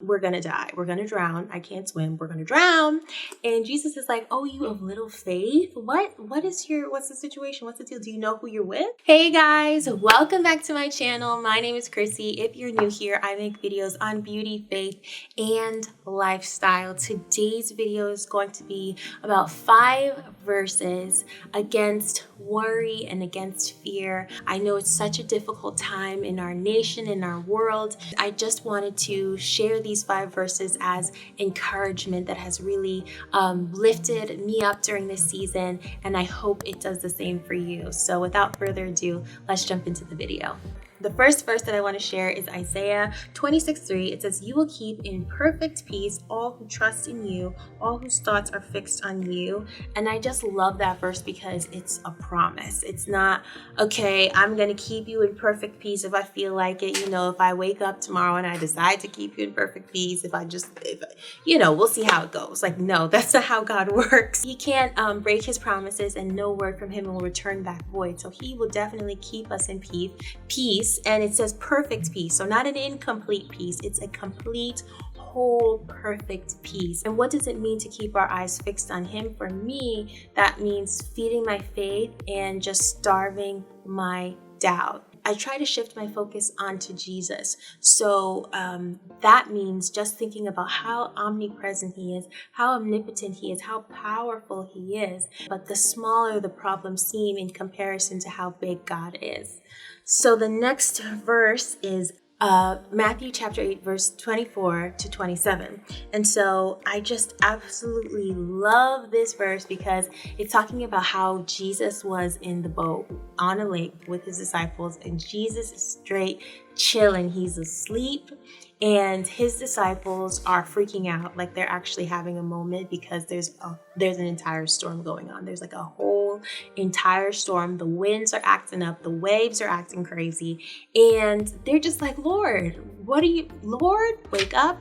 we're going to die. We're going to drown. I can't swim. We're going to drown. And Jesus is like, oh, you of little faith? What's the situation? What's the deal? Do you know who you're with? Hey guys, welcome back to my channel. My name is Chrissy. If you're new here, I make videos on beauty, faith, and lifestyle. Today's video is going to be about 5 verses against worry and against fear. I know it's such a difficult time in our nation, in our world. I just wanted to share these 5 verses as encouragement that has really lifted me up during this season, and I hope it does the same for you. So without further ado, let's jump into the video. The first verse that I want to share is Isaiah 26:3. It says, "You will keep in perfect peace all who trust in you, all whose thoughts are fixed on you." And I just love that verse because it's a promise. It's not, okay, I'm going to keep you in perfect peace if I feel like it. If I wake up tomorrow and I decide to keep you in perfect peace, we'll see how it goes. Like, no, that's not how God works. He can't break his promises, and no word from him will return back void. So he will definitely keep us in peace. And it says perfect peace. So not an incomplete peace. It's a complete, whole, perfect peace. And what does it mean to keep our eyes fixed on him? For me, that means feeding my faith and just starving my doubt. I try to shift my focus onto Jesus. So that means just thinking about how omnipresent he is, how omnipotent he is, how powerful he is. But the smaller the problems seem in comparison to how big God is. So the next verse is Matthew chapter 8, verse 24 to 27. And so I just absolutely love this verse because it's talking about how Jesus was in the boat on a lake with his disciples, and Jesus is straight chilling. He's asleep. And his disciples are freaking out, like they're actually having a moment because there's an entire storm going on. There's like a whole entire storm. The winds are acting up. The waves are acting crazy. And they're just like, Lord, Lord, wake up,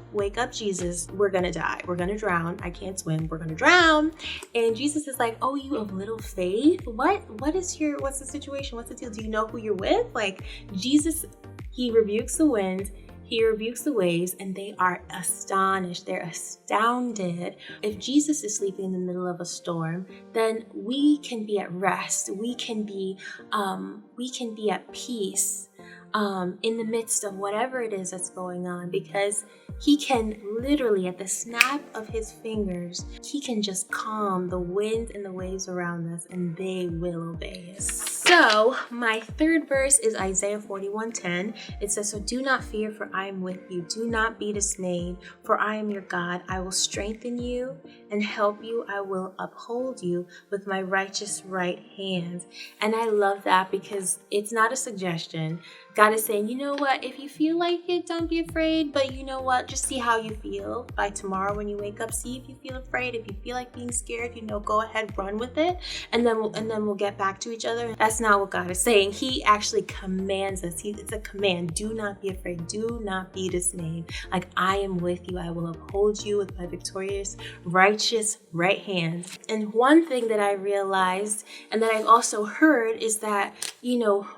Jesus. We're going to die. We're going to drown. I can't swim. We're going to drown. And Jesus is like, oh, you of little faith? What's the situation? What's the deal? Do you know who you're with? Like Jesus, he rebukes the wind. He rebukes the waves, and they are astonished. They're astounded. If Jesus is sleeping in the middle of a storm, then we can be at rest. We can be at peace in the midst of whatever it is that's going on, because he can literally, at the snap of his fingers, he can just calm the wind and the waves around us, and they will obey us. So my third verse is Isaiah 41:10. It says, "So do not fear, for I am with you. Do not be dismayed, for I am your God. I will strengthen you and help you. I will uphold you with my righteous right hand." And I love that because it's not a suggestion. God is saying, you know what? If you feel like it, don't be afraid. But you know what? Just see how you feel. By tomorrow when you wake up, see if you feel afraid. If you feel like being scared, go ahead, run with it. And then we'll get back to each other. That's not what God is saying. He actually commands us. It's a command. Do not be afraid. Do not be dismayed. Like, I am with you. I will uphold you with my victorious, righteous right hand. And one thing that I realized and that I've also heard is that,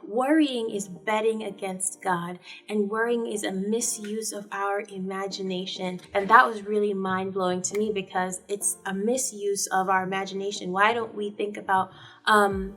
worrying is betting against God, and worrying is a misuse of our imagination. And that was really mind-blowing to me because it's a misuse of our imagination. Why don't we think about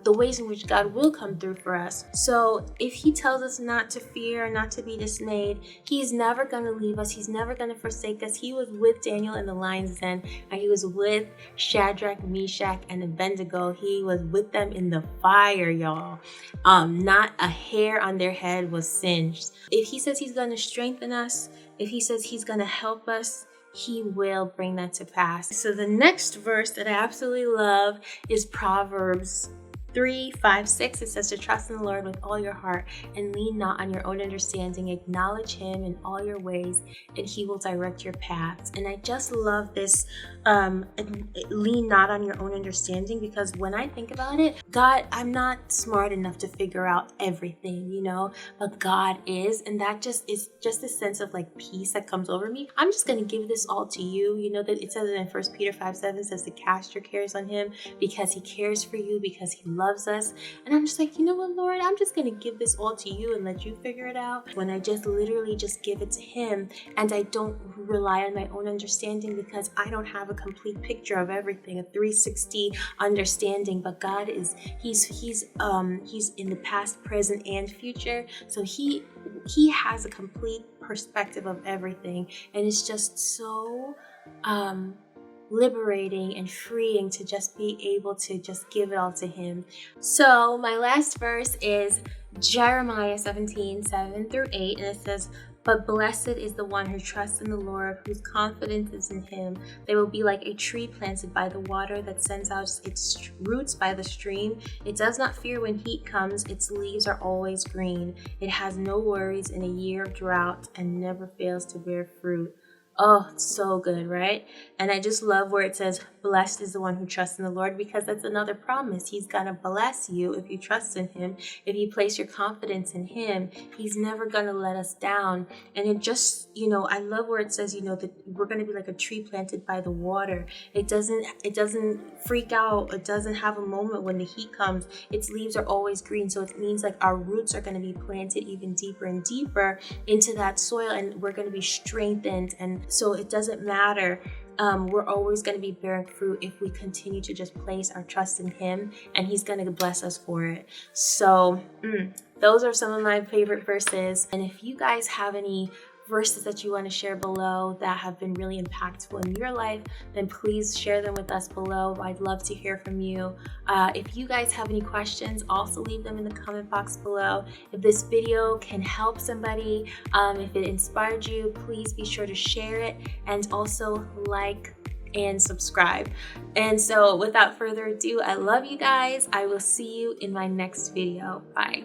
the ways in which God will come through for us? So if he tells us not to fear, not to be dismayed, he's never going to leave us. He's never going to forsake us. He was with Daniel in the lion's den, and he was with Shadrach, Meshach, and Abednego. He was with them in the fire, y'all. Not a hair on their head was singed. If he says he's going to strengthen us, if he says he's going to help us, he will bring that to pass. So the next verse that I absolutely love is Proverbs 3:5-6. It says to trust in the Lord with all your heart and lean not on your own understanding. Acknowledge him in all your ways and he will direct your paths. And I just love this lean not on your own understanding, because when I think about it, God, I'm not smart enough to figure out everything, but God is. And that just is just a sense of like peace that comes over me. I'm just going to give this all to you. That it says in 1 Peter 5:7 says to cast your cares on him because he cares for you, because he loves loves us. And I'm just like, you know what, Lord, I'm just going to give this all to you and let you figure it out. When I just literally just give it to him, and I don't rely on my own understanding, because I don't have a complete picture of everything, a 360 understanding. But God is, he's in the past, present, and future. So he has a complete perspective of everything, and it's just so liberating and freeing to just be able to just give it all to him. So my last verse is Jeremiah 17:7-8, and it says, "But blessed is the one who trusts in the Lord, whose confidence is in him. They will be like a tree planted by the water that sends out its roots by the stream. It does not fear when heat comes. Its leaves are always green. It has no worries in a year of drought and never fails to bear fruit." Oh, it's so good, right? And I just love where it says, blessed is the one who trusts in the Lord, because that's another promise. He's going to bless you if you trust in him. If you place your confidence in him, he's never going to let us down. And it just, I love where it says, that we're going to be like a tree planted by the water. It doesn't freak out. It doesn't have a moment when the heat comes. Its leaves are always green. So it means like our roots are going to be planted even deeper and deeper into that soil, and we're going to be strengthened. And so it doesn't matter. We're always going to be bearing fruit if we continue to just place our trust in him, and he's going to bless us for it. So those are some of my favorite verses. And if you guys have any verses that you want to share below that have been really impactful in your life, then please share them with us below. I'd love to hear from you. If you guys have any questions, also leave them in the comment box below. If this video can help somebody, if it inspired you, please be sure to share it, and also like and subscribe. And so without further ado, I love you guys. I will see you in my next video. Bye.